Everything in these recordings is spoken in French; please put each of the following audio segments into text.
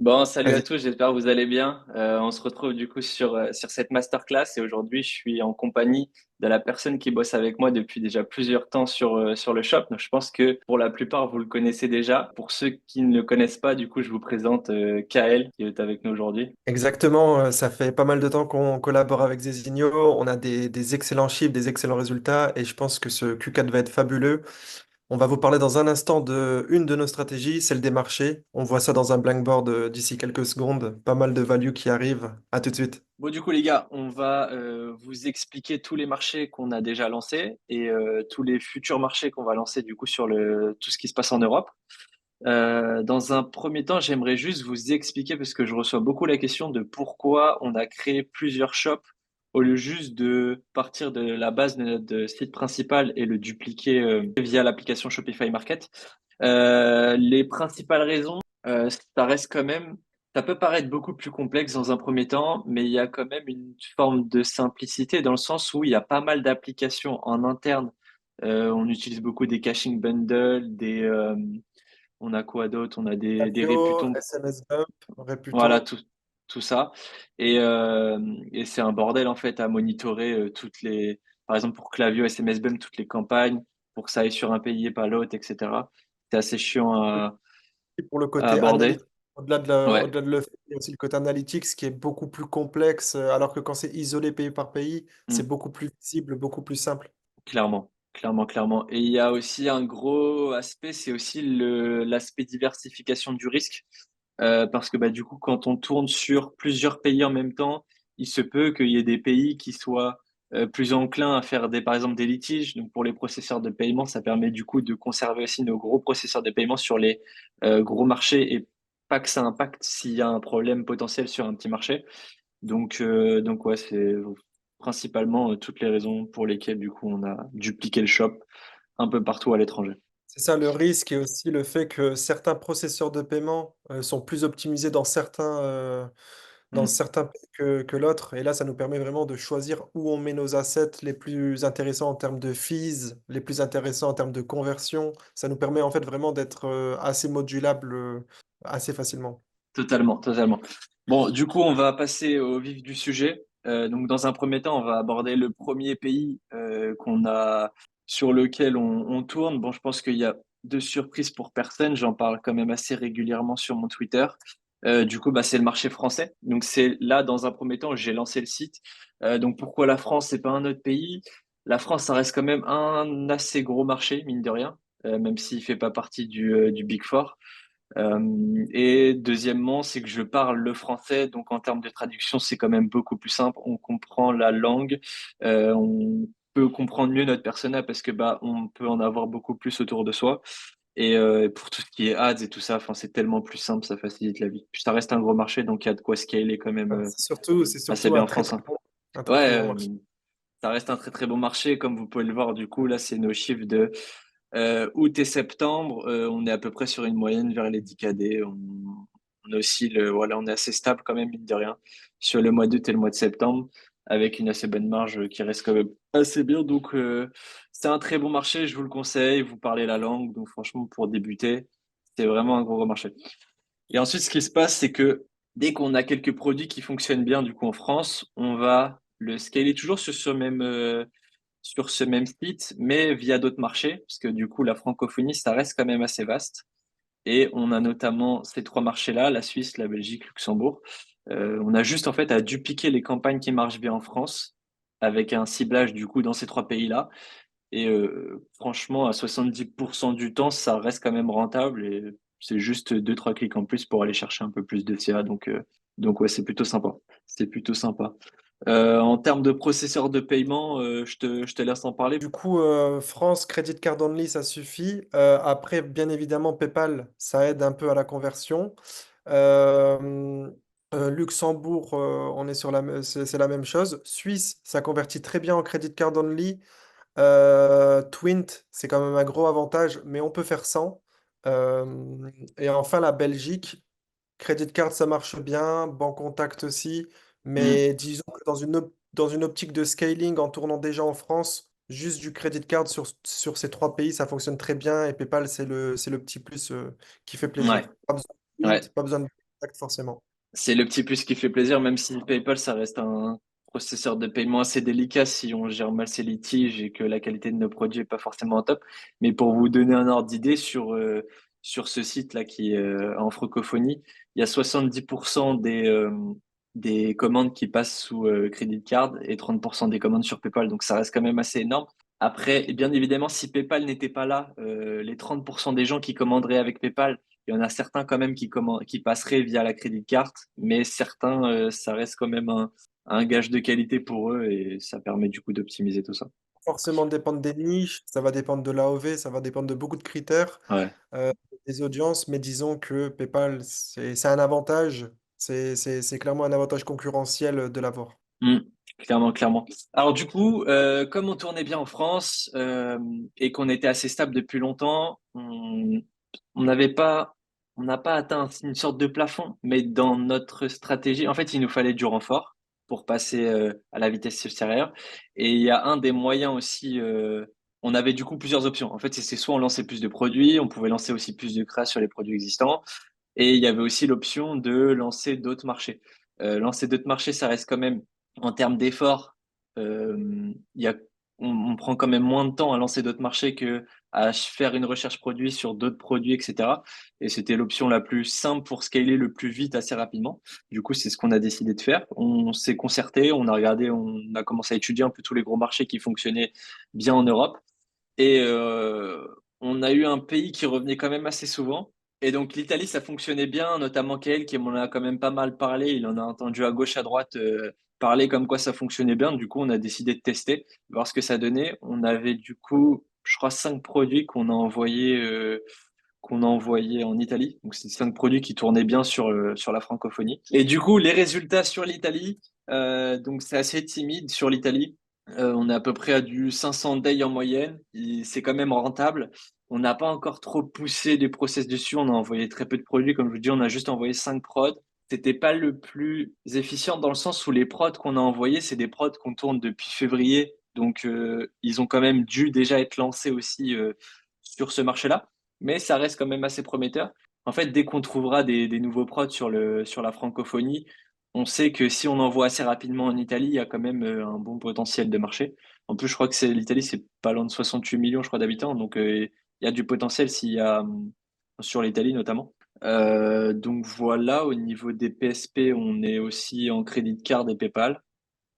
Bon, salut à Vas-y. tous, j'espère que vous allez bien. On se retrouve du coup sur cette masterclass et aujourd'hui je suis en compagnie de la personne qui bosse avec moi depuis déjà plusieurs temps sur le shop. Donc je pense que pour la plupart vous le connaissez déjà. Pour ceux qui ne le connaissent pas, du coup je vous présente Kael qui est avec nous aujourd'hui. Exactement, ça fait pas mal de temps qu'on collabore avec Zezinho, on a des excellents chiffres, des excellents résultats et je pense que ce Q4 va être fabuleux. On va vous parler dans un instant de une de nos stratégies, celle des marchés. On voit ça dans un Blackboard d'ici quelques secondes, pas mal de value qui arrive. À tout de suite. Bon, du coup les gars, on va vous expliquer tous les marchés qu'on a déjà lancés et tous les futurs marchés qu'on va lancer du coup sur tout ce qui se passe en Europe. Dans un premier temps, j'aimerais juste vous expliquer, parce que je reçois beaucoup la question de pourquoi on a créé plusieurs shops au lieu juste de partir de la base de notre site principal et le dupliquer via l'application Shopify Market. Les principales raisons, ça reste quand même, ça peut paraître beaucoup plus complexe dans un premier temps, mais il y a quand même une forme de simplicité dans le sens où il y a pas mal d'applications en interne. On utilise beaucoup des caching bundles, on a quoi d'autre? On a des Klaviyo, réputons, SMS Bump, voilà, Reputo. tout ça. Et c'est un bordel, en fait, à monitorer par exemple, pour Klaviyo, SMS Bum, toutes les campagnes, pour que ça aille sur un pays et pas l'autre, etc. C'est assez chiant Et pour le à côté aborder. analytique, Ouais, au-delà de le fait, il y a aussi le côté analytique, ce qui est beaucoup plus complexe, alors que quand c'est isolé pays par pays, c'est mm, beaucoup plus visible, beaucoup plus simple. clairement. Clairement, clairement. Et il y a aussi un gros aspect, c'est aussi l'aspect diversification du risque. Parce que bah, du coup, quand on tourne sur plusieurs pays en même temps, il se peut qu'il y ait des pays qui soient plus enclins à faire par exemple des litiges. Donc pour les processeurs de paiement, ça permet du coup de conserver aussi nos gros processeurs de paiement sur les gros marchés et pas que ça impacte s'il y a un problème potentiel sur un petit marché. Donc ouais, c'est principalement toutes les raisons pour lesquelles du coup on a dupliqué le shop un peu partout à l'étranger. C'est ça le risque et aussi le fait que certains processeurs de paiement sont plus optimisés dans Mm. certains pays que l'autre. Et là, ça nous permet vraiment de choisir où on met nos assets les plus intéressants en termes de fees, les plus intéressants en termes de conversion. Ça nous permet en fait vraiment d'être assez modulable assez facilement. Totalement, totalement. Bon, du coup, on va passer au vif du sujet. Donc, dans un premier temps, on va aborder le premier pays sur lequel on tourne. Bon, je pense qu'il y a de surprises pour personne. J'en parle quand même assez régulièrement sur mon Twitter. Du coup, bah, c'est le marché français. Donc, c'est là, dans un premier temps, j'ai lancé le site. Donc, pourquoi la France, c'est pas un autre pays? La France, ça reste quand même un assez gros marché, mine de rien, même s'il fait pas partie du Big Four. Et deuxièmement, c'est que je parle le français, donc en termes de traduction, c'est quand même beaucoup plus simple. On comprend la langue, on peut comprendre mieux notre persona parce que bah on peut en avoir beaucoup plus autour de soi. Et pour tout ce qui est ads et tout ça, enfin c'est tellement plus simple, ça facilite la vie. Puis ça reste un gros marché, donc il y a de quoi scaler quand même C'est assez surtout bien en France, hein. un très très Ouais, bon marché. ça reste un très très bon marché, comme vous pouvez le voir. Du coup, là, c'est nos chiffres de août et septembre, on est à peu près sur une moyenne vers les 10 KD. On oscille, voilà, on est assez stable quand même, mine de rien, sur le mois d'août et le mois de septembre, avec une assez bonne marge qui reste quand même assez bien. Donc, c'est un très bon marché, je vous le conseille. Vous parlez la langue, donc franchement, pour débuter, c'est vraiment un gros marché. Et ensuite, ce qui se passe, c'est que dès qu'on a quelques produits qui fonctionnent bien, du coup, en France, on va le scaler toujours sur ce même site, mais via d'autres marchés, parce que du coup, la francophonie, ça reste quand même assez vaste. Et on a notamment ces trois marchés-là, la Suisse, la Belgique, Luxembourg. On a juste en fait à dupliquer les campagnes qui marchent bien en France, avec un ciblage du coup dans ces trois pays-là. Et franchement, à 70% du temps, ça reste quand même rentable et c'est juste deux, trois clics en plus pour aller chercher un peu plus de CA. Donc ouais, c'est plutôt sympa. C'est plutôt sympa. En termes de processeur de paiement, je te laisse en parler. Du coup, France, Credit Card Only, ça suffit. Après, bien évidemment, PayPal, ça aide un peu à la conversion. Euh, Luxembourg, on est sur c'est la même chose. Suisse, ça convertit très bien en Credit Card Only. Twint, c'est quand même un gros avantage, mais on peut faire sans. Et enfin, la Belgique, Credit Card, ça marche bien. Bancontact aussi. Hmm. Mais disons que dans une optique de scaling, en tournant déjà en France, juste du Credit Card sur ces trois pays, ça fonctionne très bien. Et PayPal, c'est le petit plus qui fait Ouais, plaisir. Pas besoin de ouais. Twint, pas besoin de... exact, forcément. C'est le petit plus qui fait plaisir, même si PayPal, ça reste un processeur de paiement assez délicat si on gère mal ses litiges et que la qualité de nos produits est pas forcément au top. Mais pour vous donner un ordre d'idée sur ce site-là qui est en francophonie, il y a 70% des commandes qui passent sous credit card et 30% des commandes sur PayPal. Donc ça reste quand même assez énorme. Après, bien évidemment, si PayPal n'était pas là, les 30% des gens qui commanderaient avec PayPal, il y en a certains quand même qui passeraient via la crédit card, mais certains, ça reste quand même un gage de qualité pour eux et ça permet du coup d'optimiser tout ça. Forcément dépendre des niches, ça va dépendre de l'AOV, ça va dépendre de beaucoup de critères, Ouais. euh, des audiences, mais disons que PayPal, c'est un avantage, c'est clairement un avantage concurrentiel de l'avoir. Mm. Clairement, clairement. Alors du coup, comme on tournait bien en France et qu'on était assez stable depuis longtemps, on n'avait pas, on n'a pas atteint une sorte de plafond, mais dans notre stratégie, en fait, il nous fallait du renfort pour passer à la vitesse supérieure. Et il y a un des moyens aussi, on avait du coup plusieurs options. En fait, c'est soit on lançait plus de produits, on pouvait lancer aussi plus de créa sur les produits existants, et il y avait aussi l'option de lancer d'autres marchés. Lancer d'autres marchés, ça reste quand même en termes d'effort, il y a, on prend quand même moins de temps à lancer d'autres marchés que à faire une recherche produit sur d'autres produits, etc. Et c'était l'option la plus simple pour scaler le plus vite assez rapidement. Du coup, c'est ce qu'on a décidé de faire. On s'est concerté, on a regardé, on a commencé à étudier un peu tous les gros marchés qui fonctionnaient bien en Europe. Et on a eu un pays qui revenait quand même assez souvent. Et donc l'Italie, ça fonctionnait bien, notamment Kael, qui m'en a quand même pas mal parlé. Il en a entendu à gauche, à droite parler comme quoi ça fonctionnait bien. Du coup, on a décidé de tester, voir ce que ça donnait. On avait du coup, je crois, 5 produits qu'on a envoyé en Italie. Donc, c'est 5 produits qui tournaient bien sur la francophonie. Et du coup, les résultats sur l'Italie, donc c'est assez timide sur l'Italie. On est à peu près à du 500 days en moyenne. C'est quand même rentable. On n'a pas encore trop poussé des process dessus. On a envoyé très peu de produits. Comme je vous dis, on a juste envoyé 5 prods. C'était pas le plus efficient dans le sens où les prods qu'on a envoyés, c'est des prods qu'on tourne depuis février. Donc, ils ont quand même dû déjà être lancés aussi sur ce marché-là, mais ça reste quand même assez prometteur. En fait, dès qu'on trouvera des nouveaux prods sur la francophonie, on sait que si on envoie assez rapidement en Italie, il y a quand même un bon potentiel de marché. En plus, je crois que l'Italie, c'est pas loin de 68 millions, je crois, d'habitants, donc il y a du potentiel s'il y a sur l'Italie notamment. Donc voilà, au niveau des PSP, on est aussi en crédit card et PayPal.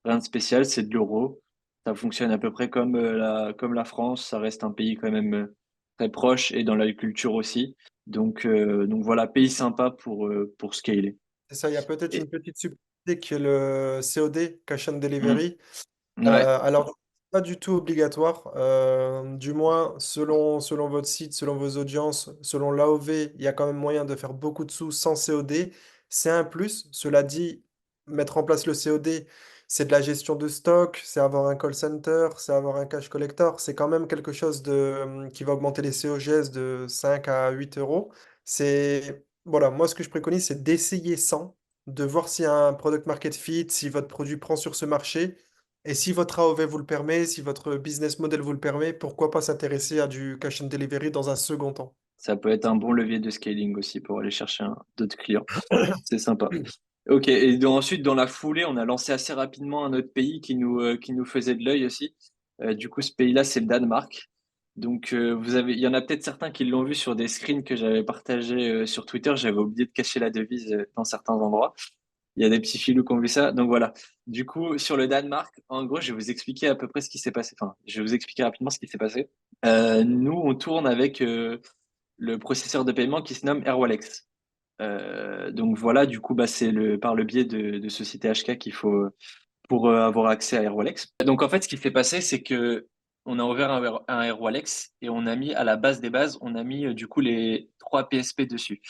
Rien de spécial, c'est de l'euro. Ça fonctionne à peu près comme la France. Ça reste un pays quand même très proche et dans l'agriculture aussi. Donc voilà, pays sympa pour scaler. C'est ça, il y a peut-être une Et, petite subtilité qui est le COD, Cash on hmm, Delivery. ouais, Alors, pas du tout obligatoire, du moins selon votre site, selon vos audiences, selon l'AOV, il y a quand même moyen de faire beaucoup de sous sans COD. C'est un plus. Cela dit, mettre en place le COD, c'est de la gestion de stock, c'est avoir un call center, c'est avoir un cash collector. C'est quand même quelque chose qui va augmenter les COGS de 5 à 8 euros. Voilà, moi ce que je préconise, c'est d'essayer sans, de voir s'il y a un product market fit, si votre produit prend sur ce marché. Et si votre AOV vous le permet, si votre business model vous le permet, pourquoi pas s'intéresser à du cash and delivery dans un second temps? ça peut être un bon levier de scaling aussi pour aller chercher d'autres clients. C'est sympa. Ok, et ensuite, dans la foulée, on a lancé assez rapidement un autre pays qui nous faisait de l'œil aussi. Du coup, ce pays-là, c'est le Danemark. Donc, il y en a peut-être certains qui l'ont vu sur des screens que j'avais partagés sur Twitter. J'avais oublié de cacher la devise dans certains endroits. Il y a des petits filous qui ont vu ça. Donc voilà. Du coup, sur le Danemark, en gros, je vais vous expliquer à peu près ce qui s'est passé. Enfin, je vais vous expliquer rapidement ce qui s'est passé. Nous, on tourne avec le processeur de paiement qui se nomme Airwallex. Donc voilà, du coup, bah, c'est par le biais de Société HK qu'il faut pour avoir accès à Airwallex. Donc en fait, ce qui s'est passé, c'est que on a ouvert un Airwallex et on a mis à la base des bases, on a mis du coup les 3 PSP dessus.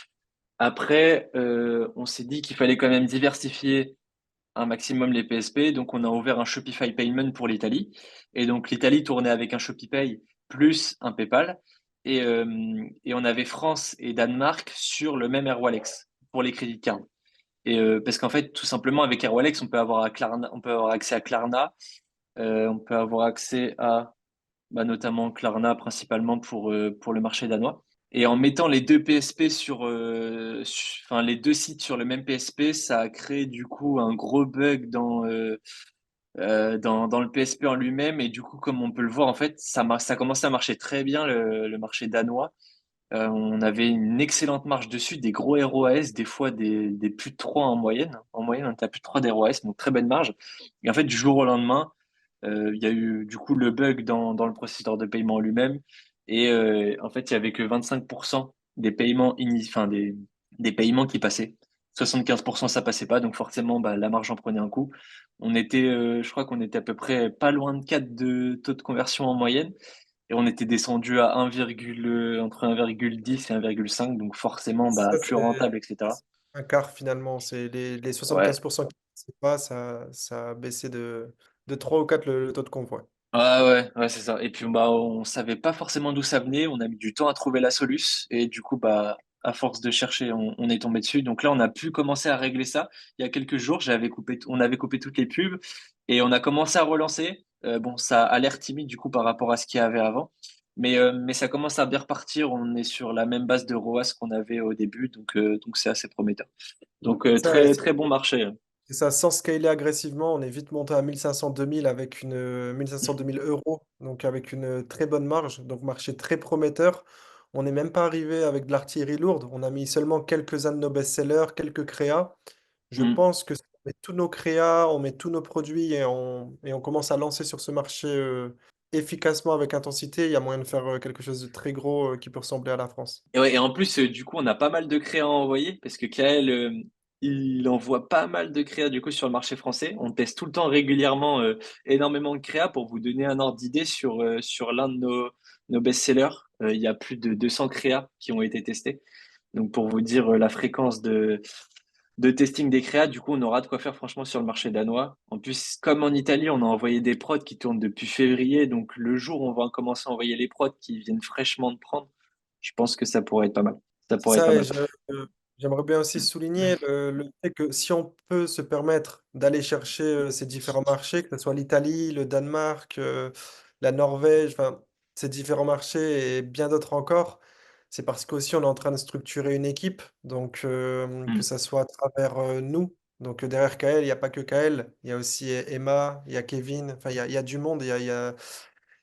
Après, on s'est dit qu'il fallait quand même diversifier un maximum les PSP, donc on a ouvert un Shopify Payment pour l'Italie. Et donc l'Italie tournait avec un Shopify plus un PayPal. Et on avait France et Danemark sur le même Airwallex pour les crédits cards. Et parce qu'en fait, tout simplement, avec Airwallex, on peut avoir on peut avoir accès à Klarna, on peut avoir accès à bah, notamment Klarna principalement pour le marché danois. Et en mettant les deux PSP enfin les deux sites sur le même PSP, ça a créé du coup un gros bug dans le PSP en lui-même. Et du coup, comme on peut le voir, en fait, ça commençait à marcher très bien le marché danois. On avait une excellente marge dessus, des gros ROAS, des fois des plus de 3 en moyenne. En moyenne, on était à plus de 3 d'ROAS, donc très belle marge. Et en fait, du jour au lendemain, il y a eu du coup le bug dans le processus de paiement lui-même. Et en fait, il y avait que 25% des paiements, enfin des paiements qui passaient. 75% ça passait pas, donc forcément, bah, la marge en prenait un coup. Je crois qu'on était à peu près pas loin de 4 de taux de conversion en moyenne. Et on était descendu à entre 1,10 et 1,5, donc forcément, bah, Ça, plus rentable, etc. c'est un quart finalement. C'est les Ouais, 75% qui ne passaient pas, ça a baissé de 3 ou 4 le taux de convoi. ouais, c'est ça. Et puis, bah, on savait pas forcément d'où ça venait. On a mis du temps à trouver la soluce. Et du coup, bah, à force de chercher, on est tombé dessus. Donc là, on a pu commencer à régler ça. Il y a quelques jours, on avait coupé toutes les pubs et on a commencé à relancer. Bon, ça a l'air timide du coup par rapport à ce qu'il y avait avant. Mais ça commence à bien repartir. On est sur la même base de ROAS qu'on avait au début. Donc c'est assez prometteur. Donc, Ça, très, très bon marché. c'est ça, sans scaler agressivement, on est vite monté à 1500-2000 avec 1500-2000 euros, donc avec une très bonne marge, donc marché très prometteur. On n'est même pas arrivé avec de l'artillerie lourde, on a mis seulement quelques-uns de nos best-sellers, quelques créas. Je Mm. pense que si on met tous nos créas, on met tous nos produits et on commence à lancer sur ce marché efficacement avec intensité, il y a moyen de faire quelque chose de très gros qui peut ressembler à la France. Et, ouais, et en plus, du coup, on a pas mal de créas à envoyer parce que Kael, il envoie pas mal de créas du coup sur le marché français. On teste tout le temps régulièrement énormément de créas pour vous donner un ordre d'idée sur l'un de nos best-sellers. Il y a plus de 200 créas qui ont été testés. Donc, pour vous dire la fréquence de testing des créas, du coup, on aura de quoi faire franchement sur le marché danois. En plus, comme en Italie, on a envoyé des prods qui tournent depuis février. Donc, le jour où on va commencer à envoyer les prods qui viennent fraîchement de prendre, je pense que ça pourrait être pas mal. Ça C'est pourrait être pas ça, et mal. j'aimerais bien aussi souligner le fait que si on peut se permettre d'aller chercher ces différents marchés, que ce soit l'Italie, le Danemark, la Norvège, enfin, ces différents marchés et bien d'autres encore, c'est parce qu'aussi on est en train de structurer une équipe, donc que Mm. ça soit à travers nous. Donc derrière KL, il n'y a pas que KL, il y a aussi Emma, il y a Kevin, enfin il y a du monde, il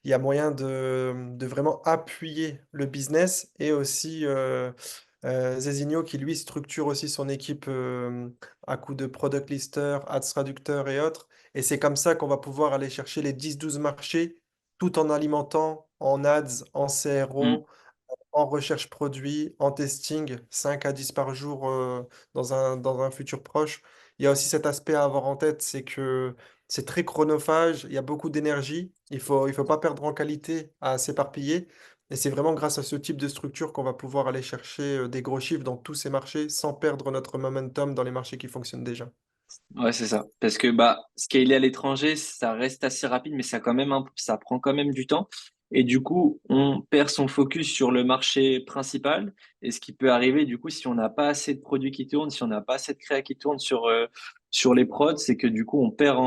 y a moyen de vraiment appuyer le business et aussi Zezinho qui lui structure aussi son équipe à coup de product lister, ads traducteur et autres. Et c'est comme ça qu'on va pouvoir aller chercher les 10-12 marchés tout en alimentant en ads, en Mm. CRO, en recherche produit, en testing, 5 à 10 par jour dans un futur proche. Il y a aussi cet aspect à avoir en tête, c'est que c'est très chronophage, il y a beaucoup d'énergie, il faut pas perdre en qualité à s'éparpiller. Et c'est vraiment grâce à ce type de structure qu'on va pouvoir aller chercher des gros chiffres dans tous ces marchés sans perdre notre momentum dans les marchés qui fonctionnent déjà. Ouais, c'est ça. Parce que bah, scaler à l'étranger, ça reste assez rapide, mais ça prend quand même du temps. Et du coup, on perd son focus sur le marché principal. Et ce qui peut arriver, du coup, si on n'a pas assez de produits qui tournent, si on n'a pas assez de créa qui tournent sur les prods, c'est que du coup, on perd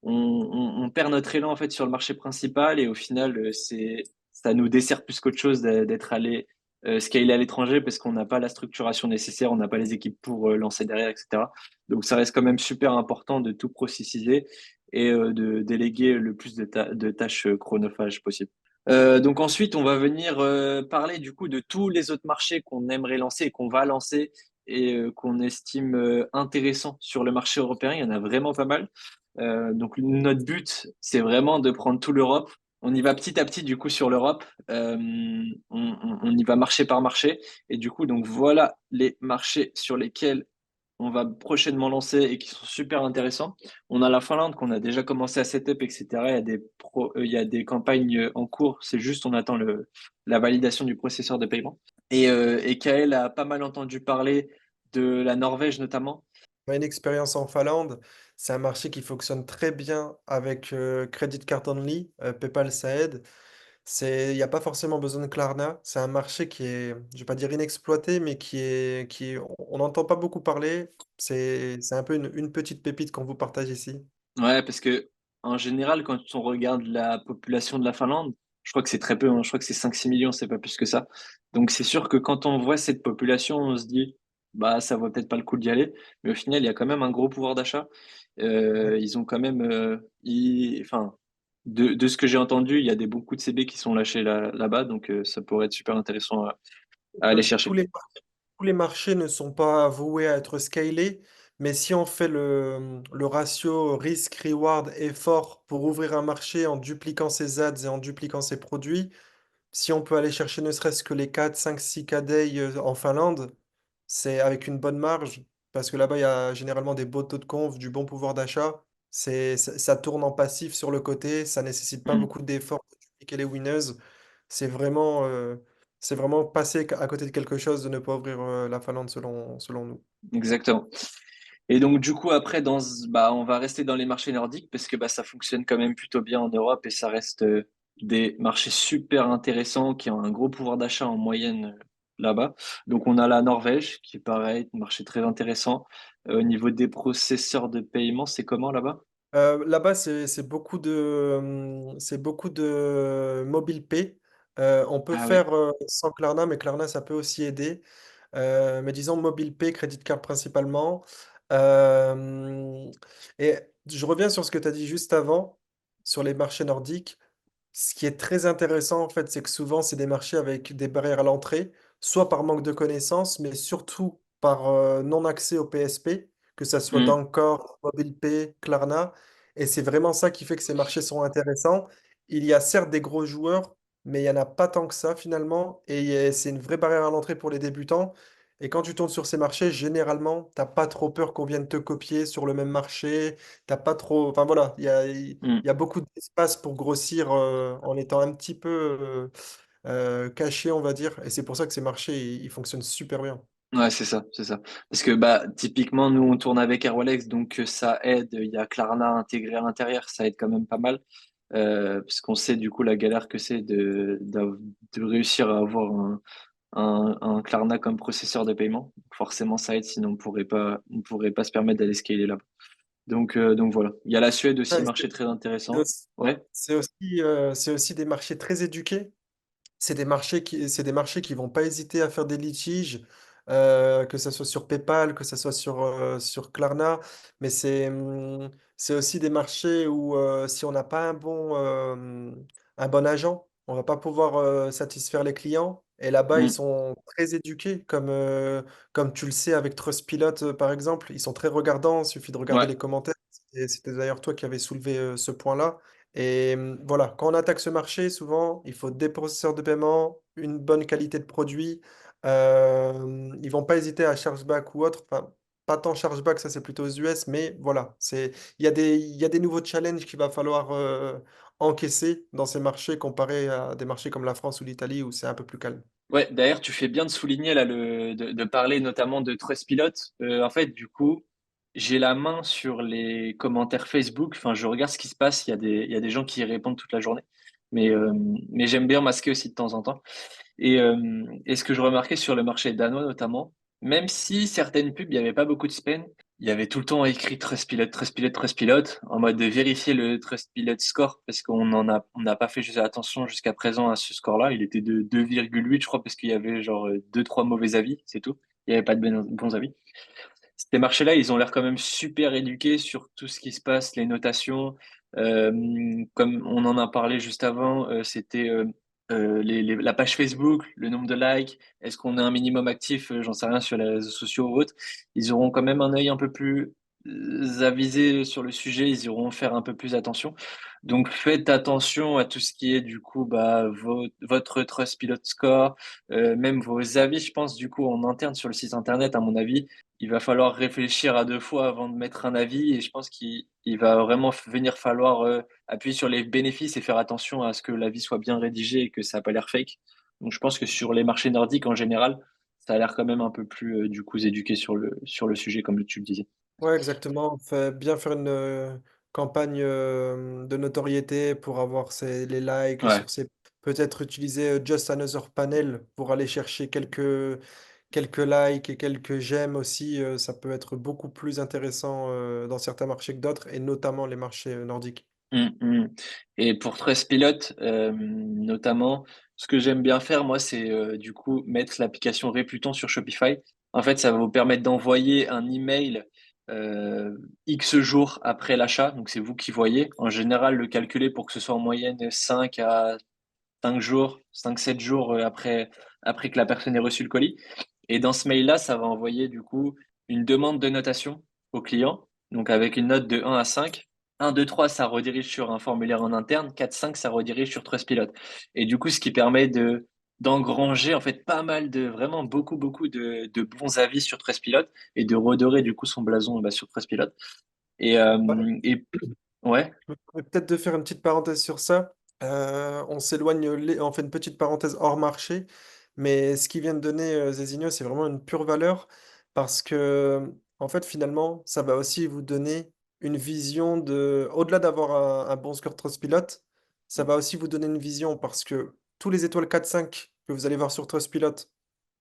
notre élan en fait sur le marché principal. Et au final, ça nous dessert plus qu'autre chose d'être allé scaler à l'étranger parce qu'on n'a pas la structuration nécessaire, on n'a pas les équipes pour lancer derrière, etc. Donc ça reste quand même super important de tout processiser et de déléguer le plus de tâches chronophages possible. Donc ensuite, on va venir parler du coup de tous les autres marchés qu'on aimerait lancer et qu'on va lancer et qu'on estime intéressants sur le marché européen. Il y en a vraiment pas mal. Donc notre but, c'est vraiment de prendre tout l'Europe. On y va petit à petit du coup sur l'Europe. On y va marché par marché. Et du coup, donc voilà les marchés sur lesquels on va prochainement lancer et qui sont super intéressants. On a la Finlande qu'on a déjà commencé à setup, etc. Il y a des campagnes en cours. C'est juste, on attend la validation du processeur de paiement. Et Kael a pas mal entendu parler de la Norvège notamment. On a une expérience en Finlande, c'est un marché qui fonctionne très bien avec Credit Card Only, PayPal ça aide. Il n'y a pas forcément besoin de Klarna. C'est un marché qui est, je vais pas dire inexploité, mais on n'entend pas beaucoup parler. C'est un peu une petite pépite qu'on vous partage ici. Ouais, parce que en général, quand on regarde la population de la Finlande, Je crois que c'est très peu, hein. Je crois que c'est 5-6 millions, c'est pas plus que ça. Donc c'est sûr que quand on voit cette population, on se dit, bah ça vaut peut-être pas le coup d'y aller. Mais au final, il y a quand même un gros pouvoir d'achat. Ouais. Ils ont quand même, enfin, de ce que j'ai entendu, il y a des bons coups de CB qui sont lâchés là-bas, donc ça pourrait être super intéressant à aller Tous chercher. tous les marchés ne sont pas voués à être scalés, mais si on fait le ratio risque, reward, effort pour ouvrir un marché en dupliquant ses ads et en dupliquant ses produits, si on peut aller chercher ne serait-ce que les 4, 5, 6 KDI en Finlande, c'est avec une bonne marge, parce que là-bas, il y a généralement des beaux taux de conf, du bon pouvoir d'achat. Ça tourne en passif sur le côté, ça nécessite pas Mm. beaucoup d'efforts pour dupliquer les winners. C'est c'est vraiment passer à côté de quelque chose de ne pas ouvrir la Finlande selon nous. Exactement. Et donc du coup après bah on va rester dans les marchés nordiques parce que bah ça fonctionne quand même plutôt bien en Europe et ça reste des marchés super intéressants qui ont un gros pouvoir d'achat en moyenne là-bas. Donc on a la Norvège qui est pareil, un marché très intéressant. Au niveau des processeurs de paiement, c'est comment là-bas? Là-bas, c'est beaucoup de mobile pay. On peut Ah oui. faire sans Klarna, mais Klarna, ça peut aussi aider. Mais disons mobile pay, crédit card principalement. Euh, et je reviens sur ce que tu as dit juste avant, sur les marchés nordiques. Ce qui est très intéressant, en fait, c'est que souvent, c'est des marchés avec des barrières à l'entrée, soit par manque de connaissances, mais surtout par non-accès au PSP, que ce soit Mm. d'Encore, MobilePay, Klarna. Et c'est vraiment ça qui fait que ces marchés sont intéressants. Il y a certes des gros joueurs, mais il n'y en a pas tant que ça finalement. Et c'est une vraie barrière à l'entrée pour les débutants. Et quand tu tournes sur ces marchés, généralement, t'as pas trop peur qu'on vienne te copier sur le même marché. T'as pas trop. Enfin voilà, il Mm. y a beaucoup d'espace pour grossir en étant un petit peu caché, on va dire. Et c'est pour ça que ces marchés, ils fonctionnent super bien. Ouais, c'est ça, c'est ça. Parce que bah typiquement nous on tourne avec Airwallex donc ça aide, il y a Klarna intégré à l'intérieur, ça aide quand même pas mal. Parce qu'on sait du coup la galère que c'est de réussir à avoir un Klarna comme processeur de paiement. Forcément, ça aide, sinon on pourrait pas se permettre d'aller scaler là-bas. Donc voilà. Il y a la Suède aussi, Ouais, marché très c'est intéressant. aussi, Ouais. c'est aussi des marchés très éduqués. C'est des marchés qui vont pas hésiter à faire des litiges, que ce soit sur PayPal, que ce soit sur Klarna, mais c'est aussi des marchés où si on n'a pas un bon agent, on va pas pouvoir satisfaire les clients. Et là-bas, ils Mm. sont très éduqués, comme tu le sais avec Trustpilot, par exemple. Ils sont très regardants, il suffit de regarder Ouais. les commentaires. C'était d'ailleurs toi qui avais soulevé ce point-là. Et voilà, quand on attaque ce marché, souvent, il faut des processeurs de paiement, une bonne qualité de produit. Ils vont pas hésiter à chargeback ou autre. Enfin, pas tant chargeback, ça c'est plutôt aux US, mais voilà, il y a des nouveaux challenges qu'il va falloir encaisser dans ces marchés comparé à des marchés comme la France ou l'Italie où c'est un peu plus calme. Ouais, d'ailleurs, tu fais bien de souligner là de parler notamment de Trustpilot. En fait, du coup, j'ai la main sur les commentaires Facebook. Enfin, je regarde ce qui se passe. Il y a des gens qui y répondent toute la journée. Mais j'aime bien masquer aussi de temps en temps. Et ce que je remarquais sur le marché danois notamment, même si certaines pubs, il n'y avait pas beaucoup de spam, il y avait tout le temps écrit Trustpilot, Trustpilot, Trustpilot, en mode de vérifier le Trustpilot score, parce on n'a pas fait attention jusqu'à présent à ce score-là. Il était de 2,8, je crois, parce qu'il y avait genre deux, trois mauvais avis, c'est tout. Il n'y avait pas de bons avis. Ces marchés-là, ils ont l'air quand même super éduqués sur tout ce qui se passe, les notations. Euh, Comme on en a parlé juste avant, c'était la page Facebook, le nombre de likes, est-ce qu'on a un minimum actif, j'en sais rien, sur les réseaux sociaux ou autres. Ils auront quand même un œil un peu plus avisé sur le sujet, ils iront faire un peu plus attention. Donc faites attention à tout ce qui est du coup bah, votre Trustpilot score, même vos avis, je pense, du coup en interne sur le site internet, à mon avis il va falloir réfléchir à deux fois avant de mettre un avis et je pense qu'il va vraiment venir falloir appuyer sur les bénéfices et faire attention à ce que l'avis soit bien rédigé et que ça n'a pas l'air fake. Donc je pense que sur les marchés nordiques en général, ça a l'air quand même un peu plus du coup éduqué sur le sujet comme tu le disais. Ouais, exactement. Bien faire une campagne de notoriété pour avoir les likes Ouais. sur ces. Peut-être utiliser Just Another Panel pour aller chercher quelques likes et quelques j'aime aussi. Ça peut être beaucoup plus intéressant dans certains marchés que d'autres, et notamment les marchés nordiques. Mm. Et pour Trustpilot, notamment, ce que j'aime bien faire, moi, c'est du coup mettre l'application Réputant sur Shopify. En fait, ça va vous permettre d'envoyer un email X jours après l'achat. Donc, c'est vous qui voyez. En général, le calculer pour que ce soit en moyenne 5 à 5 jours, 5 7 jours après que la personne ait reçu le colis. Et dans ce mail-là, ça va envoyer du coup une demande de notation au client, donc avec une note de 1 à 5. 1, 2, 3, ça redirige sur un formulaire en interne. 4, 5, ça redirige sur Trustpilot. Et du coup, ce qui permet d'engranger en fait pas mal de, vraiment beaucoup de bons avis sur Trustpilot et de redorer du coup son blason bah, sur Trustpilot. Et, et ouais, Je me permets peut-être de faire une petite parenthèse sur ça. On s'éloigne, on fait une petite parenthèse hors marché, mais ce qu'il vient de donner Zézinho, c'est vraiment une pure valeur parce que, en fait, finalement, ça va aussi vous donner une vision de, au-delà d'avoir un bon score Trustpilot, ça va aussi vous donner une vision parce que tous les étoiles 4-5 que vous allez voir sur Trustpilot,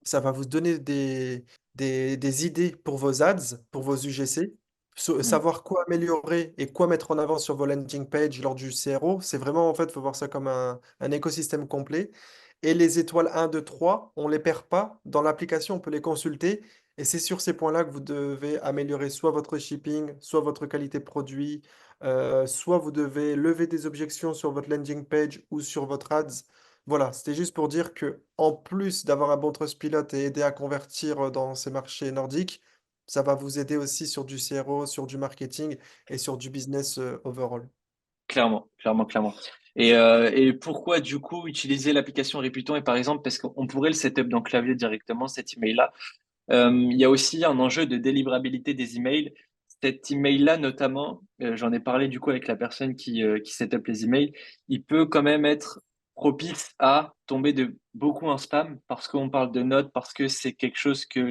ça va vous donner des idées pour vos ads, pour vos UGC. mm, Savoir quoi améliorer et quoi mettre en avant sur vos landing pages lors du CRO, c'est vraiment, en fait, il faut voir ça comme un écosystème complet. Et les étoiles 1, 2, 3, on ne les perd pas. Dans l'application, on peut les consulter. Et c'est sur ces points-là que vous devez améliorer soit votre shipping, soit votre qualité produit, soit vous devez lever des objections sur votre landing page ou sur votre ads. Voilà, c'était juste pour dire que en plus d'avoir un bon Trustpilot et aider à convertir dans ces marchés nordiques, ça va vous aider aussi sur du CRO, sur du marketing et sur du business overall. clairement. Et pourquoi du coup utiliser l'application Réputant et par exemple parce qu'on pourrait le setup dans Clavier directement cet email-là. Il y a aussi un enjeu de délivrabilité des emails. Cet email-là notamment, j'en ai parlé du coup avec la personne qui setup les emails, il peut quand même être propice à tomber de beaucoup en spam parce qu'on parle de notes, parce que c'est quelque chose que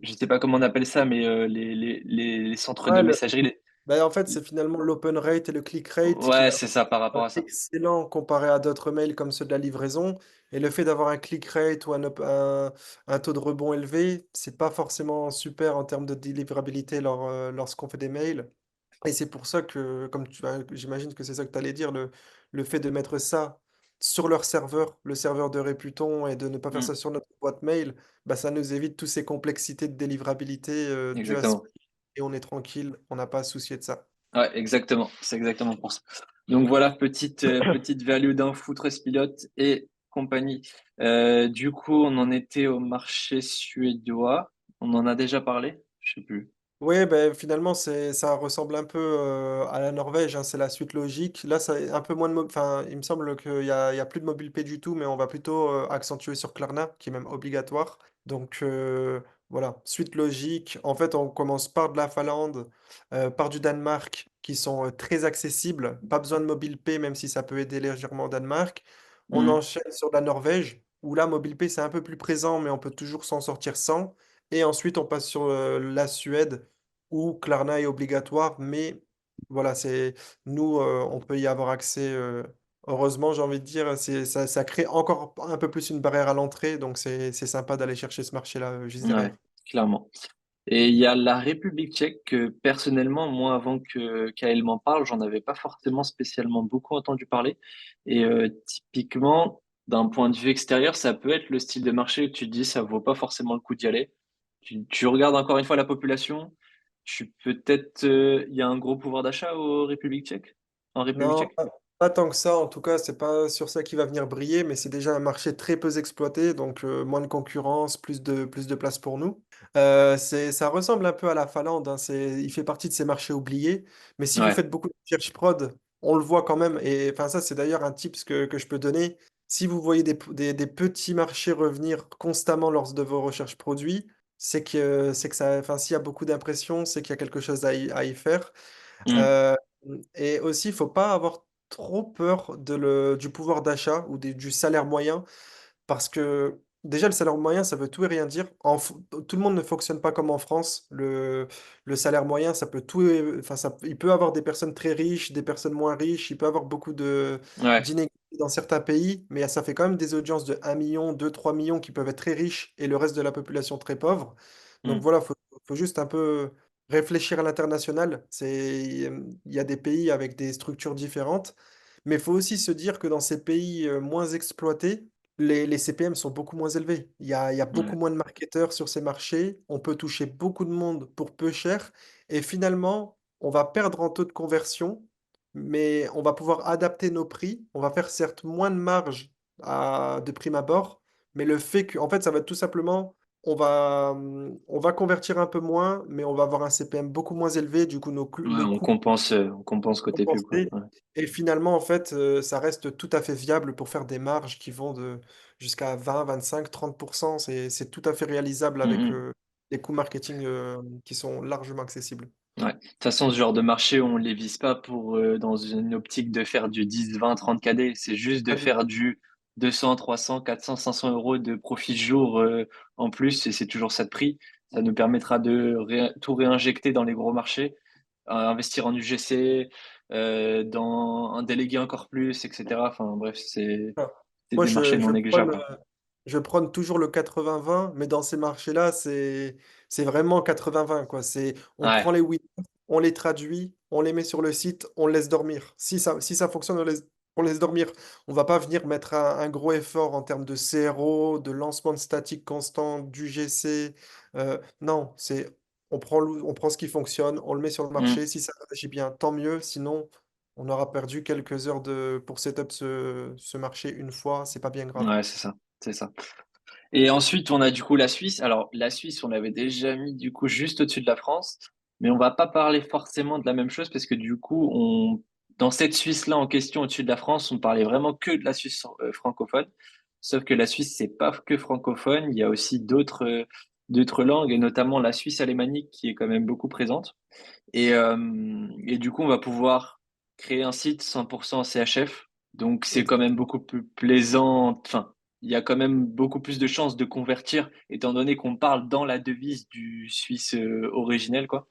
je sais pas comment on appelle ça, mais les centres de Ouais, messagerie, bah, en fait, c'est finalement l'open rate et le click rate qui ouais, va c'est ça par rapport à ça. excellent comparé à d'autres mails comme ceux de la livraison. Et le fait d'avoir un click rate ou un taux de rebond élevé, c'est pas forcément super en termes de délivrabilité lorsqu'on fait des mails. Et c'est pour ça que, j'imagine que c'est ça que tu allais dire, le fait de mettre ça sur leur serveur, le serveur de Réputon, et de ne pas faire Mm, ça sur notre boîte mail, bah, ça nous évite toutes ces complexités de délivrabilité dues à ce exactement. et on est tranquille, on n'a pas à se soucier de ça. Ouais, exactement. C'est exactement pour ça. Donc voilà, petite value d'un Footrest Pilote et compagnie. Du coup, on en était au marché suédois. On en a déjà parlé? Je sais plus. Oui, ben, finalement, ça ressemble un peu à la Norvège, hein, c'est la suite logique. Là, ça un peu moins de enfin, il me semble qu'il y a plus de mobile pay du tout, mais on va plutôt accentuer sur Klarna, qui est même obligatoire. Donc voilà, suite logique. En fait, on commence par de la Finlande, par du Danemark, qui sont très accessibles. Pas besoin de mobile pay, même si ça peut aider légèrement au Danemark. On Hmm, enchaîne sur la Norvège, où là, mobile pay, c'est un peu plus présent, mais on peut toujours s'en sortir sans. Et ensuite, on passe sur la Suède où Klarna est obligatoire, mais voilà, nous, on peut y avoir accès. Heureusement, j'ai envie de dire, ça crée encore un peu plus une barrière à l'entrée, donc c'est sympa d'aller chercher ce marché-là juste ouais, derrière. clairement. Et il y a la République tchèque que personnellement, moi, avant que qu'elle m'en parle, j'en avais pas forcément spécialement beaucoup entendu parler. Et typiquement, d'un point de vue extérieur, ça peut être le style de marché où tu te dis ça vaut pas forcément le coup d'y aller. Tu regardes encore une fois la population. Peut-être il y a un gros pouvoir d'achat en République Non, tchèque. pas tant que ça. En tout cas, c'est pas sur ça qui va venir briller, mais c'est déjà un marché très peu exploité, donc moins de concurrence, plus de place pour nous. Ça ressemble un peu à la Finlande, hein, il fait partie de ces marchés oubliés. Mais si vous Ouais, faites beaucoup de recherches prod, on le voit quand même. Et enfin, ça, c'est d'ailleurs un tips que je peux donner. Si vous voyez des petits marchés revenir constamment lors de vos recherches produits, c'est que ça, enfin, s'il y a beaucoup d'impressions, c'est qu'il y a quelque chose à y faire. hmm, Euh, et aussi, il faut pas avoir trop peur du pouvoir d'achat ou du salaire moyen. Parce que déjà, le salaire moyen, ça veut tout et rien dire. Tout le monde ne fonctionne pas comme en France. Le salaire moyen, ça peut tout, enfin, il peut avoir des personnes très riches, des personnes moins riches. Il peut avoir beaucoup ouais, d'inégalités dans certains pays, mais ça fait quand même des audiences de 1 million, 2, 3 millions qui peuvent être très riches et le reste de la population très pauvre. Donc hmm, voilà, faut juste un peu. réfléchir à l'international. Il y a des pays avec des structures différentes, mais il faut aussi se dire que dans ces pays moins exploités, les CPM sont beaucoup moins élevés. Il y a beaucoup Ouais. moins de marketeurs sur ces marchés. On peut toucher beaucoup de monde pour peu cher. Et finalement, on va perdre en taux de conversion, mais on va pouvoir adapter nos prix. On va faire certes moins de marge de prime abord, mais le fait que, en fait, ça va être tout simplement on va convertir un peu moins, mais on va avoir un CPM beaucoup moins élevé. Du coup, Ouais, le coût on compense côté pub, quoi. compensé. Ouais. Et finalement, en fait, ça reste tout à fait viable pour faire des marges qui vont jusqu'à 20, 25, 30%. C'est tout à fait réalisable avec Mhm. des coûts marketing qui sont largement accessibles. Ouais. De toute façon, ce genre de marché, on les vise pas pour dans une optique de faire du 10, 20, 30 KD. C'est juste de Pas du faire tout. du 200, 300, 400, 500 euros de profit jour en plus, et c'est toujours ça de prix. Ça nous permettra de tout réinjecter dans les gros marchés, investir en UGC, dans un délégué encore plus, etc. Enfin bref, Voilà. c'est Moi, des marchés non négligeables. je prône toujours le 80-20, mais dans ces marchés-là, c'est vraiment 80-20, quoi. On prend Ouais. les winners, on les traduit, on les met sur le site, on les laisse dormir. Si ça fonctionne, on laisse dormir. On va pas venir mettre un gros effort en termes de CRO, de lancement de statique constant, du GC. Non, on prend ce qui fonctionne, on le met sur le marché. Mm. Si ça réagit bien, tant mieux. Sinon, on aura perdu quelques heures pour setup ce marché une fois. C'est pas bien grave. Ouais, c'est ça. C'est ça. Et ensuite, on a du coup la Suisse. Alors, la Suisse, on l'avait déjà mis du coup juste au-dessus de la France, mais on va pas parler forcément de la même chose parce que du coup, dans cette Suisse-là en question au-dessus de la France, on parlait vraiment que de la Suisse francophone. Sauf que la Suisse, c'est pas que francophone. Il y a aussi d'autres langues et notamment la Suisse alémanique qui est quand même beaucoup présente. Et du coup, on va pouvoir créer un site 100% CHF. Donc, c'est quand même Exactement. beaucoup plus plaisant. Enfin, il y a quand même beaucoup plus de chances de convertir, étant donné qu'on parle dans la devise du Suisse originel, quoi.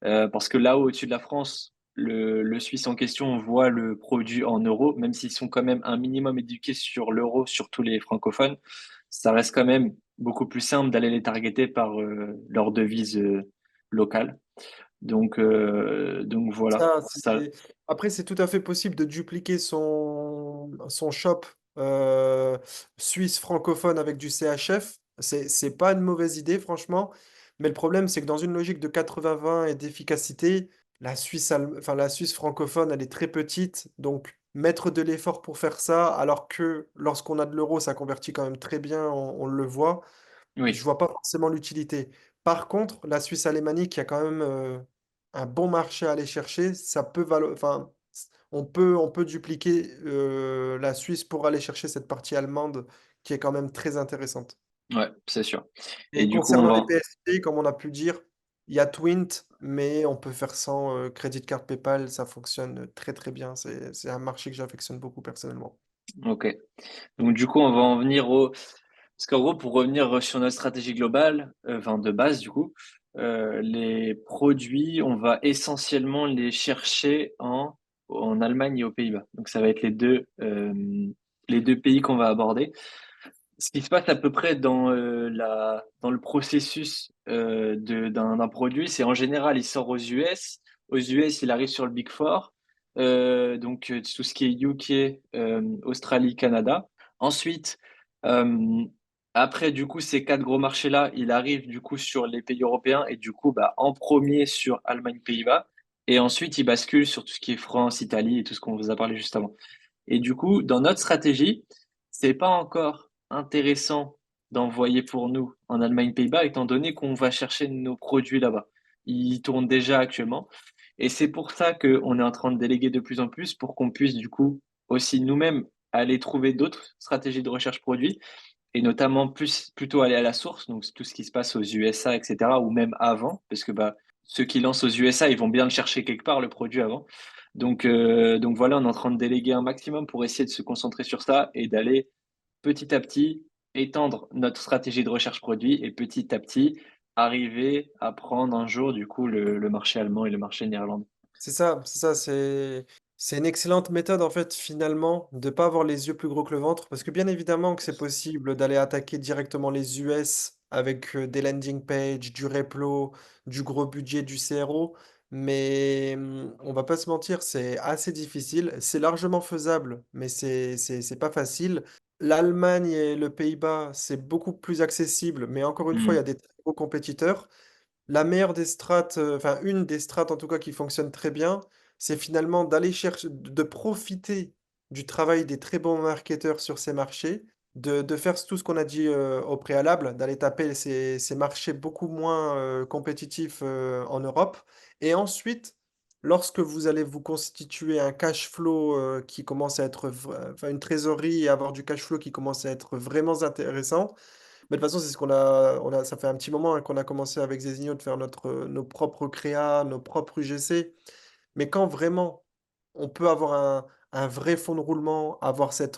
Parce que là-haut, au-dessus de la France, le Suisse en question voit le produit en euros, même s'ils sont quand même un minimum éduqués sur l'euro, surtout les francophones, ça reste quand même beaucoup plus simple d'aller les targeter par leur devise locale. Donc voilà, Ça, ça, Après, c'est tout à fait possible de dupliquer son shop euh, suisse francophone avec du CHF. C'est pas une mauvaise idée, franchement. Mais le problème, c'est que dans une logique de 80-20 et d'efficacité, enfin, la Suisse francophone, elle est très petite. Donc, mettre de l'effort pour faire ça, alors que lorsqu'on a de l'euro, ça convertit quand même très bien, on le voit. Je oui, vois pas forcément l'utilité. Par contre, la Suisse alémanique, qui a quand même un bon marché à aller chercher, enfin, on peut dupliquer la Suisse pour aller chercher cette partie allemande qui est quand même très intéressante. ouais, c'est sûr. Et Et du coup, on concernant les va, PSP, comme on a pu dire, il y a Twint, mais on peut faire sans Credit Card PayPal, ça fonctionne très très bien. C'est un marché que j'affectionne beaucoup personnellement. ok. Donc du coup, on va en venir parce qu'en gros, pour revenir sur notre stratégie globale, enfin de base du coup, les produits, on va essentiellement les chercher en Allemagne et aux Pays-Bas. Donc ça va être les deux pays qu'on va aborder. Ce qui se passe à peu près dans le processus d'un produit, c'est en général, il sort aux US. Aux US, il arrive sur le Big Four. Donc, tout ce qui est UK, Australie, Canada. Ensuite, euh, après, du coup, ces quatre gros marchés-là, il arrive du coup sur les pays européens et du coup, bah, en premier sur Allemagne, Pays-Bas. Et ensuite, il bascule sur tout ce qui est France, Italie et tout ce qu'on vous a parlé juste avant. Et du coup, dans notre stratégie, c'est pas encore intéressant d'envoyer pour nous en Allemagne, Pays-Bas, étant donné qu'on va chercher nos produits là-bas. Ils tournent déjà actuellement. Et c'est pour ça qu'on est en train de déléguer de plus en plus pour qu'on puisse du coup aussi nous-mêmes aller trouver d'autres stratégies de recherche produit et notamment plutôt aller à la source, donc tout ce qui se passe aux USA, etc., ou même avant, parce que bah, ceux qui lancent aux USA, ils vont bien le chercher quelque part, le produit avant. Donc voilà, on est en train de déléguer un maximum pour essayer de se concentrer sur ça et d'aller petit à petit étendre notre stratégie de recherche produit et petit à petit arriver à prendre un jour du coup le marché allemand et le marché néerlandais. C'est une excellente méthode en fait finalement de pas avoir les yeux plus gros que le ventre parce que bien évidemment que c'est possible d'aller attaquer directement les US avec des landing pages, du Replo, du gros budget, du CRO. Mais on va pas se mentir, c'est assez difficile. C'est largement faisable, mais c'est pas facile. L'Allemagne et le Pays-Bas, c'est beaucoup plus accessible, mais encore une fois, il y Mmh. a des très gros compétiteurs. La meilleure des strates, enfin une des strates en tout cas qui fonctionne très bien, c'est finalement d'aller chercher, de profiter du travail des très bons marketeurs sur ces marchés, de faire tout ce qu'on a dit au préalable, d'aller taper ces marchés beaucoup moins compétitifs en Europe. Et ensuite, lorsque vous allez vous constituer un cash flow qui commence à être, enfin une trésorerie et avoir du cash flow qui commence à être vraiment intéressant, mais de toute façon, c'est ce ça fait un petit moment hein, qu'on a commencé avec Zezigno de faire nos propres créas, nos propres UGC. Mais quand vraiment on peut avoir un vrai fonds de roulement, avoir cette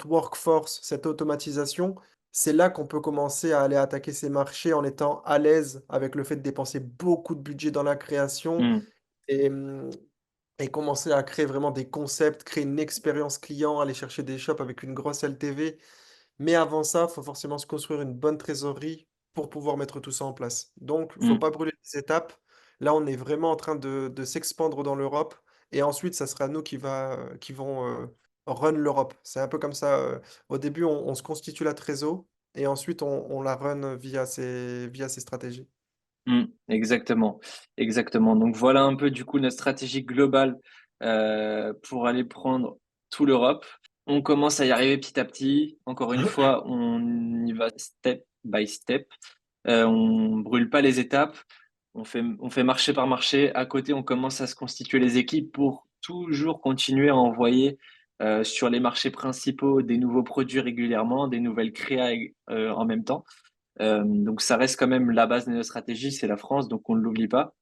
workforce, cette automatisation, c'est là qu'on peut commencer à aller attaquer ces marchés en étant à l'aise avec le fait de dépenser beaucoup de budget dans la création Mmh. et, et commencer à créer vraiment des concepts, créer une expérience client, aller chercher des shops avec une grosse LTV. Mais avant ça, il faut forcément se construire une bonne trésorerie pour pouvoir mettre tout ça en place. Donc, il faut Mmh. pas brûler les étapes. Là, on est vraiment en train de s'expandre dans l'Europe. Et ensuite, ça sera nous qui vont run l'Europe. C'est un peu comme ça. Au début, on se constitue la trésor et ensuite, on la run via ces stratégies. Mmh, exactement, exactement. Donc voilà un peu du coup notre stratégie globale, pour aller prendre tout l'Europe. On commence à y arriver petit à petit. Encore une fois, on y va step by step. On brûle pas les étapes. On fait marché par marché. À côté, on commence à se constituer les équipes pour toujours continuer à envoyer, sur les marchés principaux des nouveaux produits régulièrement, des nouvelles créas, en même temps. Donc ça reste quand même la base de notre stratégie, c'est la France, donc on ne l'oublie pas.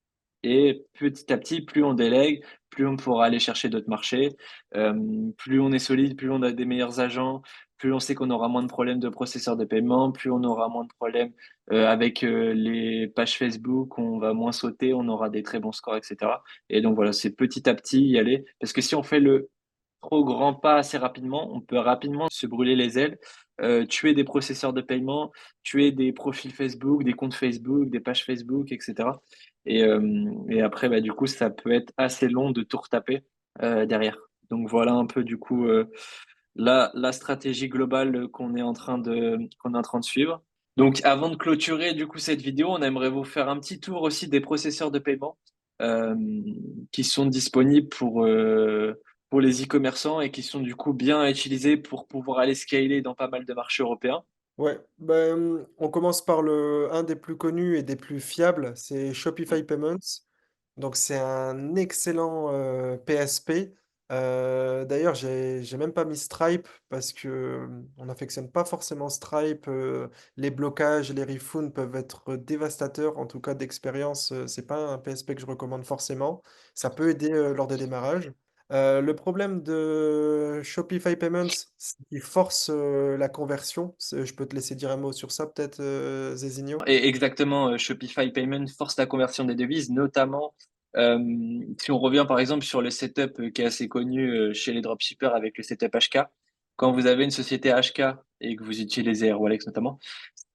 Et petit à petit, plus on délègue, plus on pourra aller chercher d'autres marchés. Plus on est solide, plus on a des meilleurs agents, plus on sait qu'on aura moins de problèmes de processeurs de paiement, plus on aura moins de problèmes avec les pages Facebook, on va moins sauter, on aura des très bons scores, etc. Et donc voilà, c'est petit à petit y aller. Parce que si on fait le trop grand pas assez rapidement, on peut rapidement se brûler les ailes, tuer des processeurs de paiement, tuer des profils Facebook, des comptes Facebook, des pages Facebook, et cetera. Et après, bah, du coup, ça peut être assez long de tout retaper, derrière. Donc voilà un peu du coup, la stratégie globale, qu'on est en train de suivre. Donc avant de clôturer du coup cette vidéo, on aimerait vous faire un petit tour aussi des processeurs de paiement, hem, qui sont disponibles pour les e-commerçants et qui sont du coup bien à utiliser pour pouvoir aller scaler dans pas mal de marchés européens. Ouais, ben, on commence par un des plus connus et des plus fiables, c'est Shopify Payments. Donc c'est un excellent PSP. D'ailleurs, j'ai même pas mis Stripe parce que on n'affectionne pas forcément Stripe. Les blocages, les refunds peuvent être dévastateurs. En tout cas, d'expérience, c'est pas un PSP que je recommande forcément. Ça peut aider lors des démarrages. Le problème de Shopify Payments, c'est qu'il force la conversion. Je peux te laisser dire un mot sur ça, peut-être, Zézinho? Et exactement, Shopify Payment force la conversion des devises, notamment, si on revient par exemple sur le setup, qui est assez connu, chez les dropshippers avec le setup HK. Quand vous avez une société HK et que vous utilisez Airwallex notamment,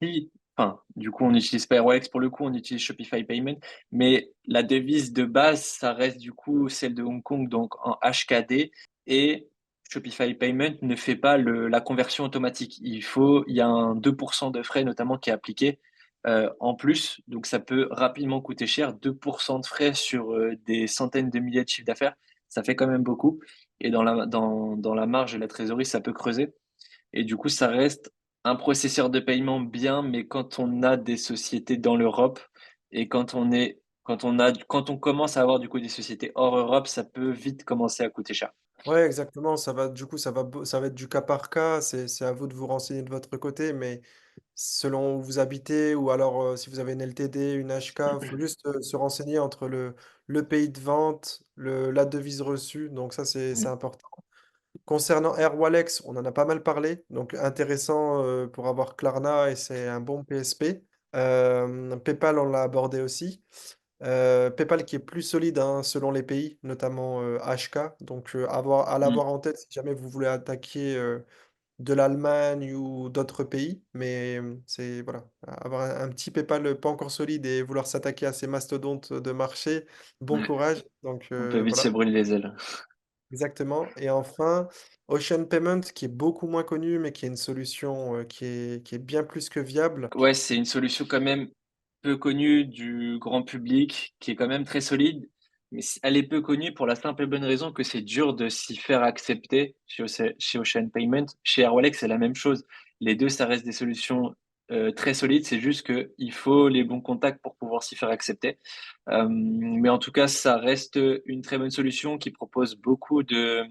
si enfin, du coup, on n'utilise pas Airwallex pour le coup, on utilise Shopify Payment, mais la devise de base, ça reste du coup celle de Hong Kong, donc en HKD, et Shopify Payment ne fait pas la conversion automatique. Il y a un 2 de frais notamment qui est appliqué, en plus, donc ça peut rapidement coûter cher. 2 de frais sur, des centaines de milliers de chiffres d'affaires, ça fait quand même beaucoup et dans la marge de la trésorerie, ça peut creuser et du coup, ça reste un processeur de paiement bien, mais quand on a des sociétés dans l'Europe et quand on commence à avoir du coup des sociétés hors Europe, ça peut vite commencer à coûter cher. Ouais, exactement. Du coup, ça va être du cas par cas. C'est à vous de vous renseigner de votre côté, mais selon où vous habitez ou alors si vous avez une LTD, une HK, il faut juste se renseigner entre le pays de vente, la devise reçue. Donc ça, c'est Mmh. important. Concernant Airwallex, on en a pas mal parlé. Donc intéressant pour avoir Klarna et c'est un bon PSP. PayPal, on l'a abordé aussi. PayPal qui est plus solide hein, selon les pays, notamment HK. Donc à Mmh. l'avoir en tête si jamais vous voulez attaquer de l'Allemagne ou d'autres pays. Mais c'est voilà, avoir un petit PayPal pas encore solide et vouloir s'attaquer à ces mastodontes de marché, bon Ouais, courage. Donc on peut vite voilà, se brûler les ailes. exactement. Et enfin, Ocean Payment, qui est beaucoup moins connu, mais qui est une solution qui est bien plus que viable. Ouais, c'est une solution quand même peu connue du grand public, qui est quand même très solide, mais elle est peu connue pour la simple et bonne raison que c'est dur de s'y faire accepter chez Ocean Payment. Chez Airwallex, c'est la même chose. Les deux, ça reste des solutions très solides, c'est juste qu'il faut les bons contacts pour pouvoir s'y faire accepter. Mais en tout cas, ça reste une très bonne solution qui propose beaucoup de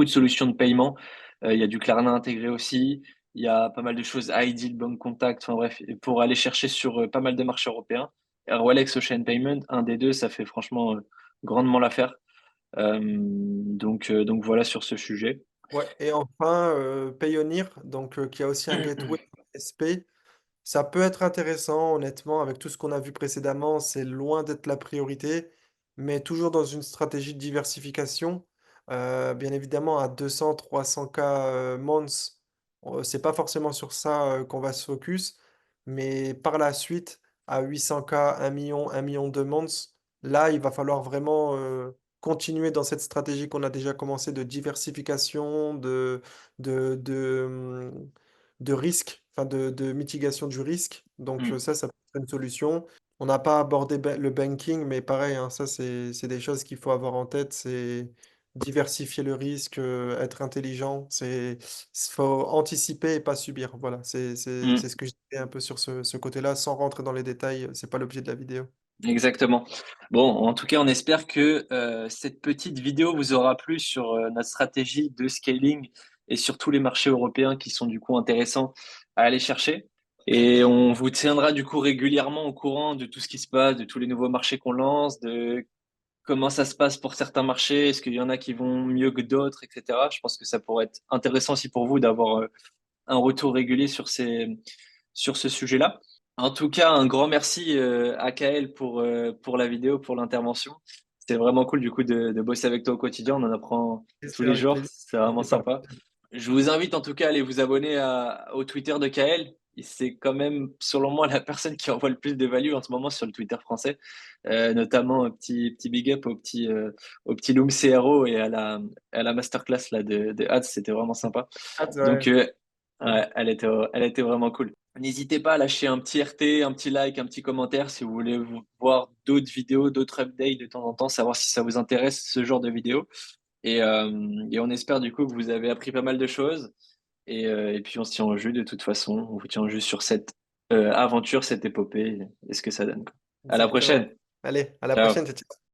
solutions de paiement. Il y a du Klarna intégré aussi. Il y a pas mal de choses, Ideal, Bank Contact, enfin bref, pour aller chercher sur pas mal de marchés européens. Rolex Ocean Payment, un des deux, ça fait franchement grandement l'affaire. Donc voilà sur ce sujet. Ouais, et enfin, Payoneer, donc qui a aussi un gateway SP. Ça peut être intéressant, honnêtement, avec tout ce qu'on a vu précédemment, c'est loin d'être la priorité, mais toujours dans une stratégie de diversification. Bien évidemment, à 200, 300K months, c'est pas forcément sur ça qu'on va se focus, mais par la suite, à 800K, 1 million de months, là, il va falloir vraiment continuer dans cette stratégie qu'on a déjà commencé de diversification, de, de, hum, de risque, enfin de mitigation du risque. Donc Mm, ça peut être une solution. On n'a pas abordé le banking, mais pareil, hein, ça c'est des choses qu'il faut avoir en tête. C'est diversifier le risque, être intelligent. Faut anticiper et pas subir. Voilà, c'est mm. ce que je dirais un peu sur ce côté-là, sans rentrer dans les détails. C'est pas l'objet de la vidéo. Exactement. Bon, en tout cas, on espère que cette petite vidéo vous aura plu sur notre stratégie de scaling et sur tous les marchés européens qui sont du coup intéressants à aller chercher. Et on vous tiendra du coup régulièrement au courant de tout ce qui se passe, de tous les nouveaux marchés qu'on lance, de comment ça se passe pour certains marchés, est-ce qu'il y en a qui vont mieux que d'autres, etc. Je pense que ça pourrait être intéressant aussi pour vous d'avoir un retour régulier sur ce sujet-là. En tout cas, un grand merci à Kael pour la vidéo, pour l'intervention. C'était vraiment cool du coup de bosser avec toi au quotidien. On en apprend tous C'est les avec jours. plaisir. C'est vraiment N'hésitez pas. sympa. Je vous invite en tout cas à aller vous abonner au Twitter de Kael. C'est quand même, selon moi, la personne qui envoie le plus de value en ce moment sur le Twitter français. Notamment un petit big up au petit Loom CRO et à la masterclass là, de Ads. C'était vraiment sympa. Ah, Donc, ouais. ouais, elle était vraiment cool. N'hésitez pas à lâcher un petit RT, un petit like, un petit commentaire si vous voulez voir d'autres vidéos, d'autres updates de temps en temps, savoir si ça vous intéresse ce genre de vidéos. Et on espère du coup que vous avez appris pas mal de choses. Et puis on se tient au jeu de toute façon. On vous tient au jeu sur cette aventure, cette épopée et ce que ça donne, quoi. À la Exactement. prochaine. Allez, à la Ciao. prochaine. Ciao, ciao.